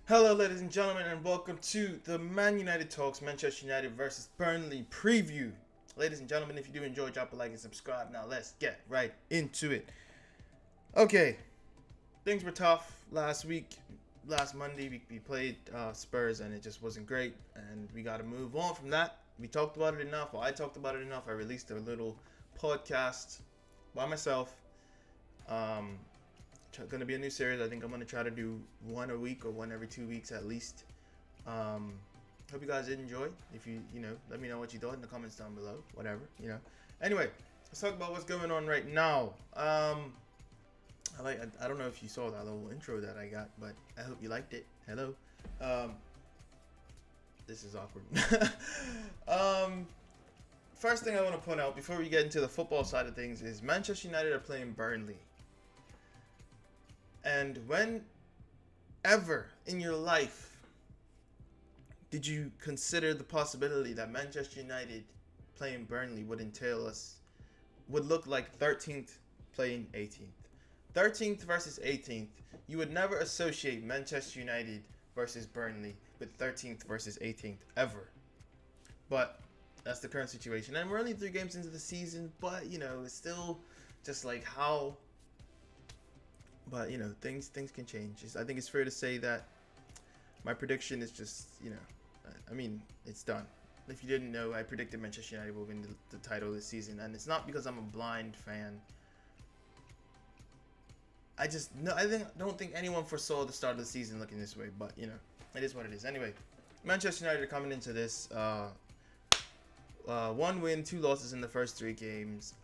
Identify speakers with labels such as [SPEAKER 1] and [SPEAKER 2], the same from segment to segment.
[SPEAKER 1] Hello, ladies and gentlemen, and welcome to the Man United Talks Manchester United versus Burnley preview. Ladies and gentlemen, if you do enjoy, drop a like and subscribe. Now, let's get right into it. Okay, things were tough last week. Last Monday, we played Spurs, and it just wasn't great, and we got to move on from that. We talked about it enough. Well, I talked about it enough. I released a little podcast by myself. Um, Going to be a new series. I think I'm going to try to do one a week or one every 2 weeks at least. Hope you guys did enjoy. If you let me know what you thought in the comments down below. Whatever. Anyway, let's talk about what's going on right now. I don't know if you saw that little intro that I got, but I hope you liked it. Hello. This is awkward. First thing I want to point out before we get into the football side of things is Manchester United are playing Burnley. And whenever in your life did you consider the possibility that Manchester United playing Burnley would look like 13th playing 18th? 13th versus 18th. You would never associate Manchester United versus Burnley with 13th versus 18th ever. But that's the current situation. And we're only 3 games into the season, but it's still just like how. But things can change. I think it's fair to say that my prediction is just it's done. If you didn't know, I predicted Manchester United will win the title this season, and it's not because I'm a blind fan. I don't think anyone foresaw the start of the season looking this way, but it is what it is. Anyway, Manchester United are coming into this 1 win, 2 losses in the first 3 games.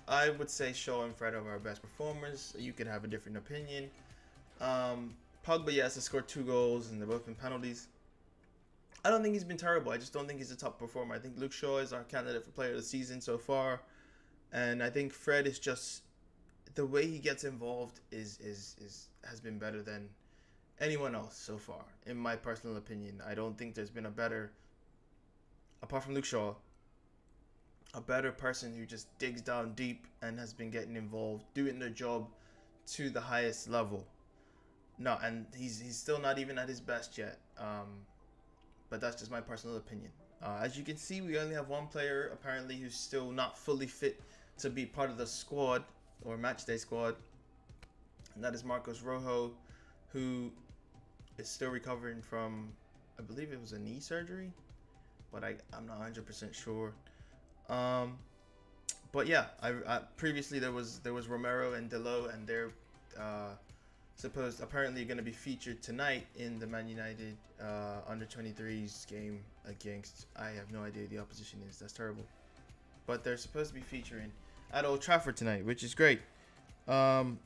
[SPEAKER 1] I would say Shaw and Fred are our best performers. You could have a different opinion. Pogba, yes, has scored 2 goals, and they're both been penalties. I don't think he's been terrible. I just don't think he's a top performer. I think Luke Shaw is our candidate for player of the season so far. And I think Fred is just, the way he gets involved has been better than anyone else so far, in my personal opinion. I don't think there's been a better, apart from Luke Shaw, a better person who just digs down deep and has been getting involved, doing their job to the highest level. No, and he's still not even at his best yet. But that's just my personal opinion. As you can see, we only have 1 player apparently who's still not fully fit to be part of the squad or matchday squad, and that is Marcos Rojo, who is still recovering from, I believe it was a knee surgery, but I'm not 100% sure. But yeah, I previously there was Romero and Delo, and they're apparently going to be featured tonight in the Man United under 23s game against, I have no idea who the opposition is. That's terrible. But they're supposed to be featuring at Old Trafford tonight, which is great. I'm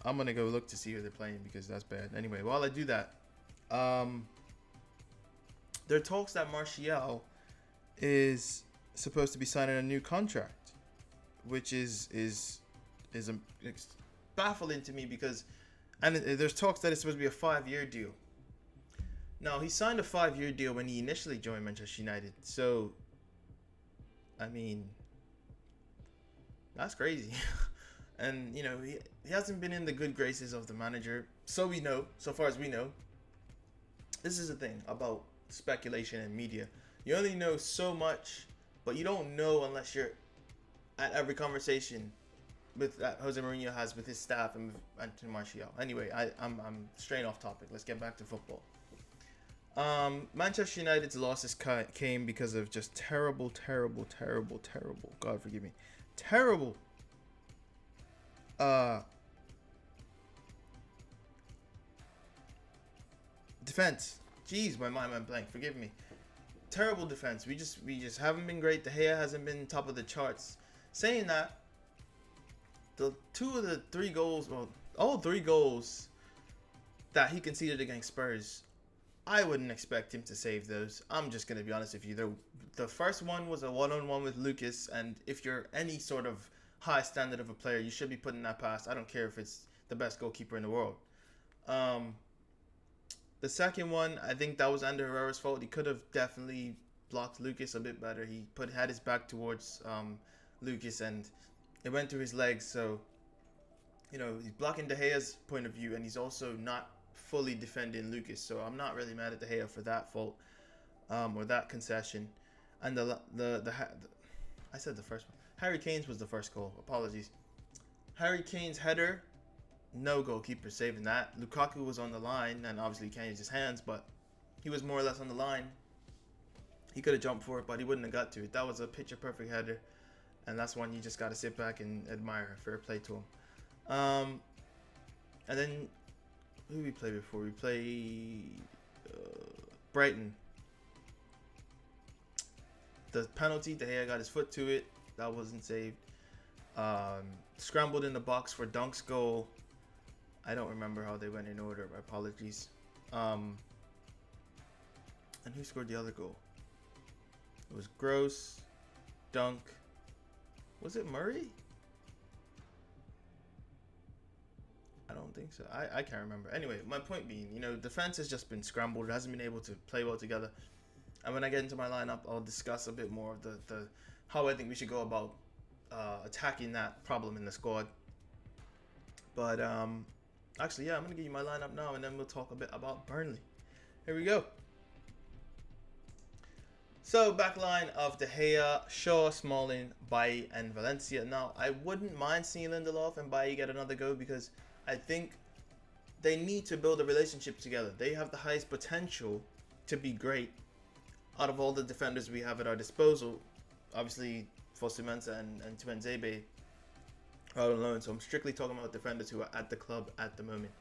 [SPEAKER 1] gonna go look to see who they're playing because that's bad. Anyway, while I do that, there are talks that Martial is supposed to be signing a new contract, which is it's baffling to me because, and there's talks that it's supposed to be a 5-year deal. Now, he signed a 5-year deal when he initially joined Manchester United, so I mean that's crazy. And he hasn't been in the good graces of the manager, so far as we know. This is the thing about speculation and media. You only know so much, but you don't know unless you're at every conversation that Jose Mourinho has with his staff and with Anthony Martial. Anyway, I'm straying off topic. Let's get back to football. Manchester United's losses came because of just terrible, God forgive me, terrible defense. Jeez, my mind went blank. Forgive me. Terrible defense. We just haven't been great. De Gea hasn't been top of the charts. Saying that, the 2 of the 3 goals, well, all 3 goals that he conceded against Spurs, I wouldn't expect him to save those. I'm just gonna be honest with you. The first one was a 1-on-1 with Lucas, and if you're any sort of high standard of a player, you should be putting that past. I don't care if it's the best goalkeeper in the world. The second one, I think that was Ander Herrera's fault. He could have definitely blocked Lucas a bit better. He had his back towards Lucas, and it went through his legs. So, he's blocking De Gea's point of view, and he's also not fully defending Lucas. So I'm not really mad at De Gea for that fault, or that concession. And I said the first one. Harry Kane's was the first goal. Apologies. Harry Kane's header, no goalkeeper saving that. Lukaku was on the line, and obviously he can't use his hands, but he was more or less on the line. He could have jumped for it, but he wouldn't have got to it. That was a picture perfect header, and that's one you just got to sit back and admire. Fair play to him. And then who we played before? We played Brighton. The penalty, De Gea got his foot to it. That wasn't saved. Scrambled in the box for Dunk's goal. I don't remember how they went in order. My apologies. And who scored the other goal? It was Gross, Dunk. Was it Murray? I don't think so. I can't remember. Anyway, my point being, defense has just been scrambled. It hasn't been able to play well together. And when I get into my lineup, I'll discuss a bit more of the how I think we should go about attacking that problem in the squad. But actually, yeah, I'm going to give you my lineup now, and then we'll talk a bit about Burnley. Here we go. So, backline of De Gea, Shaw, Smalling, Bailly, and Valencia. Now, I wouldn't mind seeing Lindelof and Bailly get another go because I think they need to build a relationship together. They have the highest potential to be great out of all the defenders we have at our disposal. Obviously, Fosu Mensah and Tuanzebe are out on loan, so I'm strictly talking about defenders who are at the club at the moment.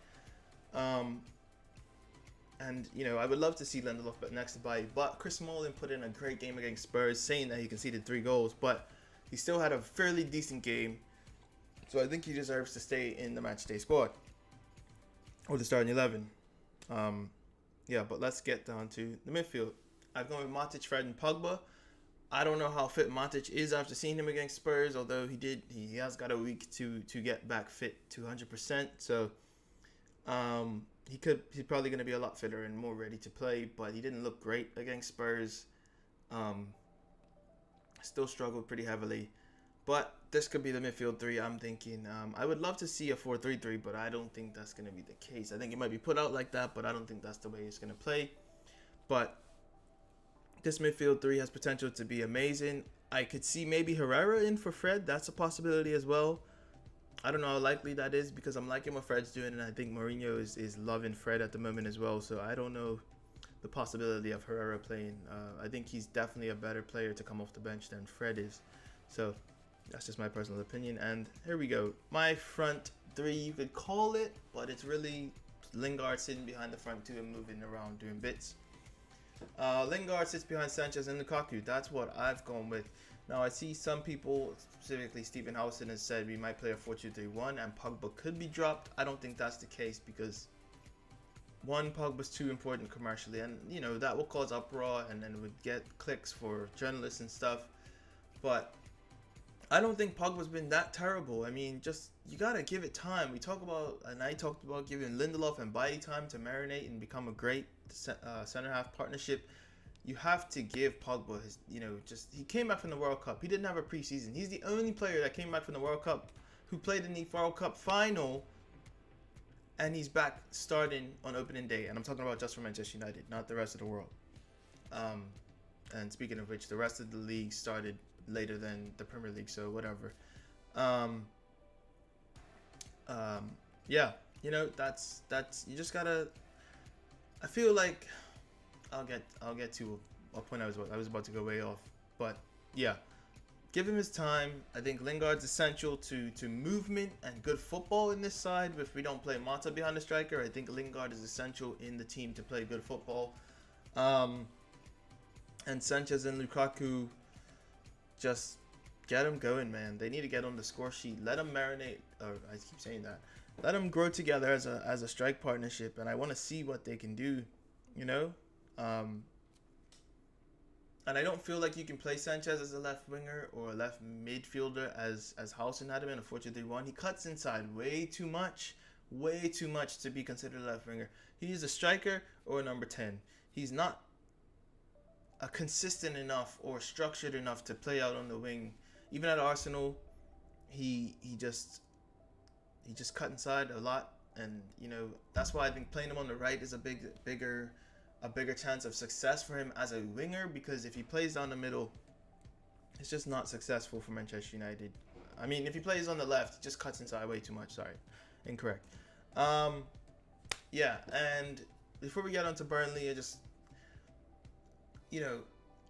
[SPEAKER 1] And, I would love to see Lindelof next to Bailly, but Chris Smalling put in a great game against Spurs, saying that he conceded 3 goals, but he still had a fairly decent game, so I think he deserves to stay in the matchday squad, or the starting 11. Yeah, but let's get down to the midfield. I've gone with Matic, Fred, and Pogba. I don't know how fit Matic is after seeing him against Spurs, although he has got a week to get back fit to 100%, so he's probably going to be a lot fitter and more ready to play, but he didn't look great against Spurs. Still struggled pretty heavily, but this could be the midfield 3. I'm thinking I would love to see a 4-3-3, but I don't think that's going to be the case. I think it might be put out like that, but I don't think that's the way it's going to play. But this midfield 3 has potential to be amazing. I could see maybe Herrera in for Fred. That's a possibility as well. I don't know how likely that is because I'm liking what Fred's doing, and I think Mourinho is loving Fred at the moment as well. So I don't know the possibility of Herrera playing. I think he's definitely a better player to come off the bench than Fred is. So that's just my personal opinion. And here we go. My front 3, you could call it, but it's really Lingard sitting behind the front 2 and moving around doing bits. Lingard sits behind Sanchez and Lukaku. That's what I've gone with. Now, I see some people, specifically Stephen Howson, has said we might play a 4-2-3-1 and Pogba could be dropped. I don't think that's the case because, one, Pogba's too important commercially, and, that will cause uproar and then would get clicks for journalists and stuff. But I don't think Pogba's been that terrible. I mean, you got to give it time. I talked about giving Lindelof and Bailly time to marinate and become a great center half partnership. You have to give Pogba his, he came back from the World Cup. He didn't have a preseason. He's the only player that came back from the World Cup who played in the World Cup final, and he's back starting on opening day. And I'm talking about just for Manchester United, not the rest of the world. And speaking of which, the rest of the league started later than the Premier League, so whatever. Yeah, that's you just gotta. I feel like I'll get to a point I was about to go way off, but yeah, give him his time. I think Lingard's essential to movement and good football in this side. If we don't play Mata behind the striker, I think Lingard is essential in the team to play good football. And Sanchez and Lukaku, just get them going, man. They need to get on the score sheet. Let them marinate. Or I keep saying that. Let them grow together as a strike partnership, and I want to see what they can do. And I don't feel like you can play Sanchez as a left winger or a left midfielder as Howson had him in a 4-2-3-1. He cuts inside way too much to be considered a left winger. He is a striker or a number 10. He's not a consistent enough or structured enough to play out on the wing. Even at Arsenal, he just cut inside a lot, and that's why I think playing him on the right is a bigger chance of success for him as a winger, because if he plays down the middle, it's just not successful for Manchester United. I mean, if he plays on the left, he just cuts inside way too much. Sorry, incorrect. Um, yeah, and before we get on to Burnley, you know,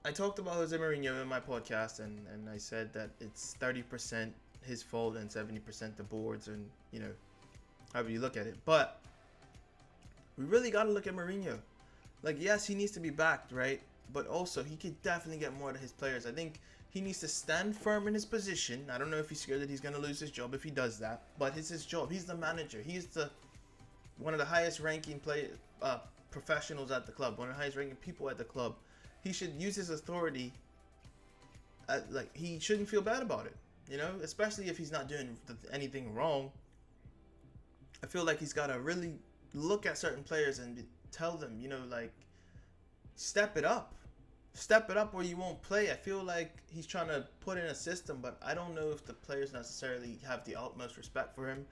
[SPEAKER 1] I talked about Jose Mourinho in my podcast, and I said that it's 30% his fault and 70% the boards, and however you look at it. But we really got to look at Mourinho. Like, yes, he needs to be backed, right? But also, he could definitely get more out of his players. I think he needs to stand firm in his position. I don't know if he's scared that he's going to lose his job if he does that, but it's his job. He's the manager. He's one of the highest ranking professionals at the club, one of the highest ranking people at the club. He should use his authority. He shouldn't feel bad about it, especially if he's not doing anything wrong. I feel like he's got to really look at certain players and tell them, step it up. Step it up or you won't play. I feel like he's trying to put in a system, but I don't know if the players necessarily have the utmost respect for him.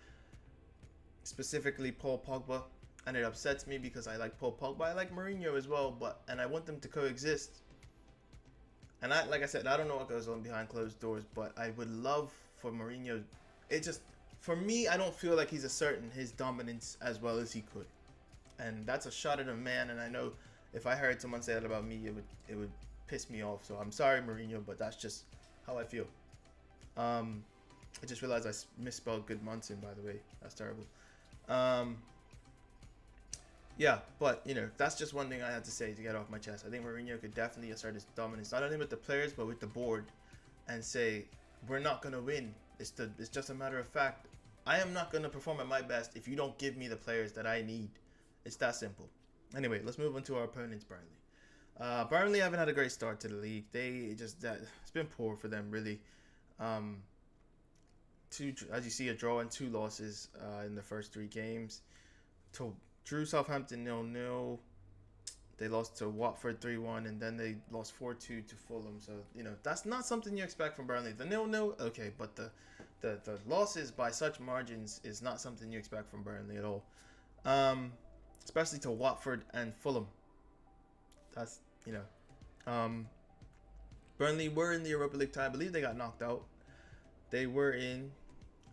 [SPEAKER 1] Specifically Paul Pogba. And it upsets me because I like Paul Pogba. I like Mourinho as well, and I want them to coexist. And like I said, I don't know what goes on behind closed doors, but I would love for Mourinho. For me, I don't feel like he's asserting his dominance as well as he could. And that's a shot at a man, and I know if I heard someone say that about me, it would piss me off. So I'm sorry, Mourinho, but that's just how I feel. I just realized I misspelled Goodmanson, by the way. That's terrible. Yeah, but that's just one thing I had to say to get off my chest. I think Mourinho could definitely assert his dominance, not only with the players but with the board, and say we're not gonna win. It's just a matter of fact. I am not gonna perform at my best if you don't give me the players that I need. It's that simple. Anyway, let's move on to our opponents, Burnley. Burnley haven't had a great start to the league. It's been poor for them, really. As you see, a draw and 2 losses in the first 3 games. Drew Southampton 0-0. They lost to Watford 3-1, and then they lost 4-2 to Fulham. So that's not something you expect from Burnley. The 0-0, okay, but the losses by such margins is not something you expect from Burnley at all. Especially to Watford and Fulham. That's Burnley were in the Europa League tie. I believe they got knocked out. They were in.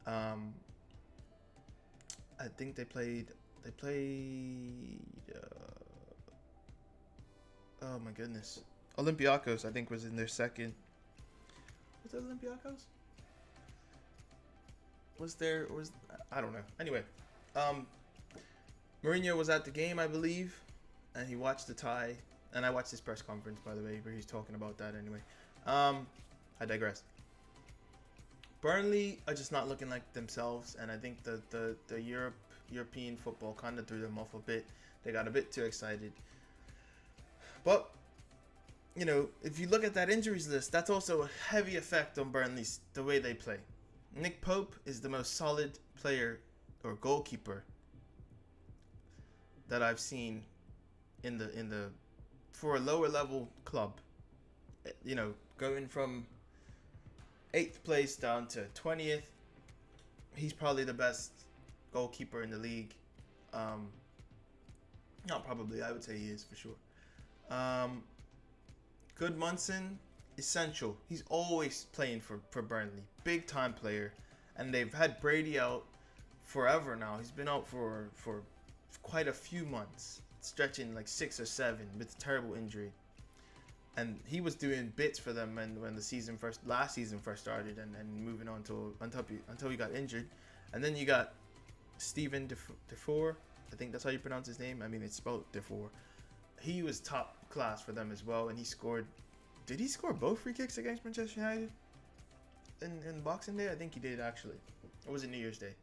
[SPEAKER 1] I think they played. Oh my goodness, Olympiacos. I think was in their second. Was it Olympiacos? I don't know. Anyway, Mourinho was at the game, I believe, and he watched the tie. And I watched his press conference, by the way, where he's talking about that. Anyway, I digress. Burnley are just not looking like themselves, and I think the European football kind of threw them off a bit. They got a bit too excited. But if you look at that injuries list, that's also a heavy effect on Burnley's the way they play. Nick Pope is the most solid player or goalkeeper that I've seen in the for a lower level club. Going from 8th place down to 20th, he's probably the best goalkeeper in the league. Not probably, I would say he is for sure. Goodmanson, essential. He's always playing for Burnley. Big time player. And they've had Brady out forever now. He's been out for quite a few months, stretching like 6 or 7 with a terrible injury. And he was doing bits for them when the last season first started, and moving on until he got injured. And then you got Steven Defour. I think that's how you pronounce his name. I mean, it's spelled Defour. He was top class for them as well, and he scored. Did he score both free kicks against Manchester United in Boxing Day? I think he did, actually. Or was it New Year's Day?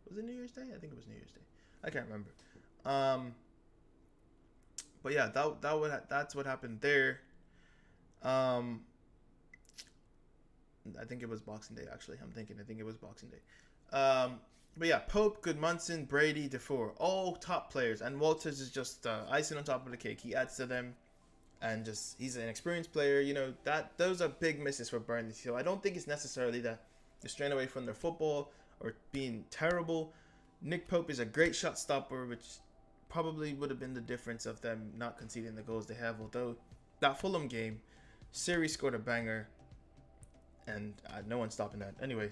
[SPEAKER 1] Was it New Year's Day? I think it was New Year's Day. I can't remember. But yeah, that's what happened there. I think it was Boxing Day, actually. I think it was Boxing Day. But yeah, Pope, Goodmanson, Brady, Defour, all top players, and Walters is just icing on top of the cake. He adds to them, and he's an experienced player. Those are big misses for Burnley. So I don't think it's necessarily that they're straying away from their football or being terrible. Nick Pope is a great shot stopper, which probably would have been the difference of them not conceding the goals they have. Although that Fulham game, Siri scored a banger, and no one's stopping that. Anyway,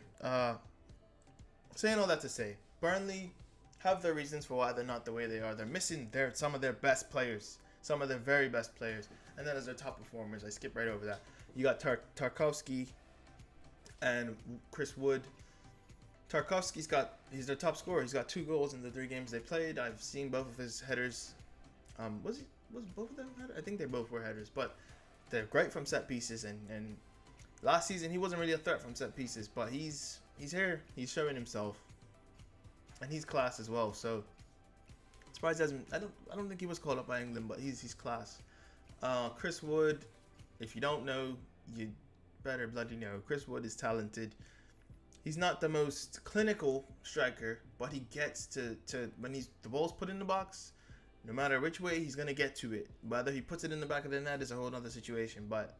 [SPEAKER 1] saying all that to say, Burnley have their reasons for why they're not the way they are. They're missing some of their best players, some of their very best players, and then as their top performers, I skip right over that. You got Tarkowski and Chris Wood. He's their top scorer. He's got 2 goals in the 3 games they played. I've seen both of his headers. Was both of them headers? I think they both were headers, but they're great from set pieces. And last season he wasn't really a threat from set pieces, but he's here. He's showing himself, and he's class as well. So surprised he hasn't. I don't think he was called up by England, but he's class. Chris Wood, if you don't know, you better bloody know. Chris Wood is talented. He's not the most clinical striker, but he gets to when the ball's put in the box, no matter which way, he's going to get to it. Whether he puts it in the back of the net is a whole other situation, but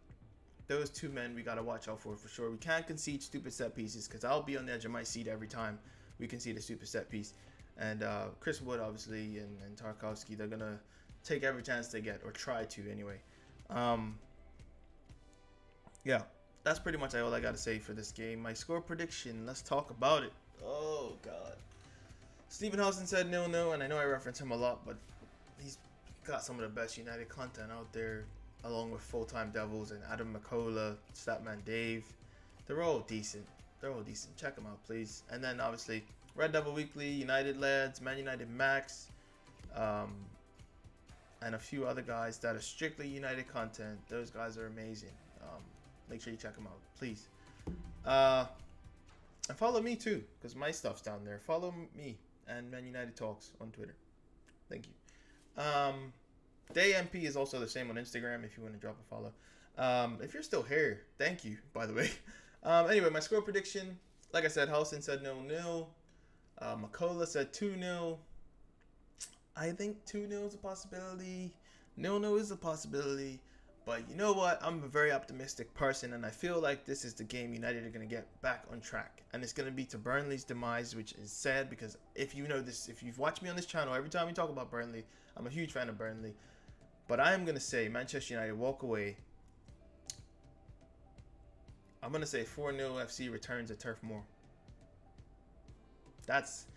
[SPEAKER 1] those 2 men we got to watch out for sure. We can't concede stupid set pieces, because I'll be on the edge of my seat every time we concede a stupid set piece. And Chris Wood, obviously, and Tarkowski, they're going to take every chance they get, or try to anyway. Yeah. That's pretty much all I got to say for this game. My score prediction, let's talk about it. Oh, God. Stephen Housen said 0-0, and I know I reference him a lot, but he's got some of the best United content out there, along with Full-Time Devils and Adam McCullough, Statman Dave. They're all decent. Check them out, please. And then, obviously, Red Devil Weekly, United Lads, Man United Max, and a few other guys that are strictly United content. Those guys are amazing. Make sure you check them out, please. And follow me too, because my stuff's down there. Follow me and Man United Talks on Twitter. Thank you. DayMP is also the same on Instagram if you want to drop a follow. If you're still here, thank you, by the way. Anyway, my score prediction, like I said, Housen said 0-0. McCullough said 2-0. I think 2-0 is a possibility. 0-0 is a possibility. But you know what? I'm a very optimistic person, and I feel like this is the game United are going to get back on track. And it's going to be to Burnley's demise, which is sad, because if you know this, if you've watched me on this channel, every time we talk about Burnley, I'm a huge fan of Burnley. But I am going to say Manchester United walk away. I'm going to say 4-0 FC returns at Turf Moor. That's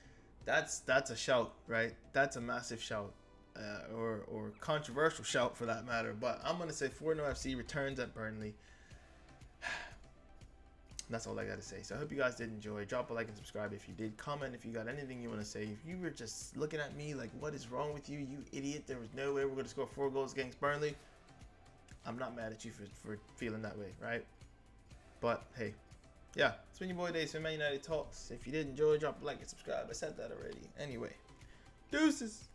[SPEAKER 1] a shout, right? That's a massive shout. Or controversial shout for that matter, but I'm gonna say 4-0 FC returns at Burnley. That's all I gotta say. So I hope you guys did enjoy. Drop a like and subscribe if you did. Comment if you got anything you want to say. If you were just looking at me like, what is wrong with you, you idiot? There was no way we're gonna score 4 goals against Burnley. I'm not mad at you for feeling that way, right? But hey, yeah, it's been your boy Days from Man United Talks. If you did enjoy, drop a like and subscribe. I said that already. Anyway, deuces.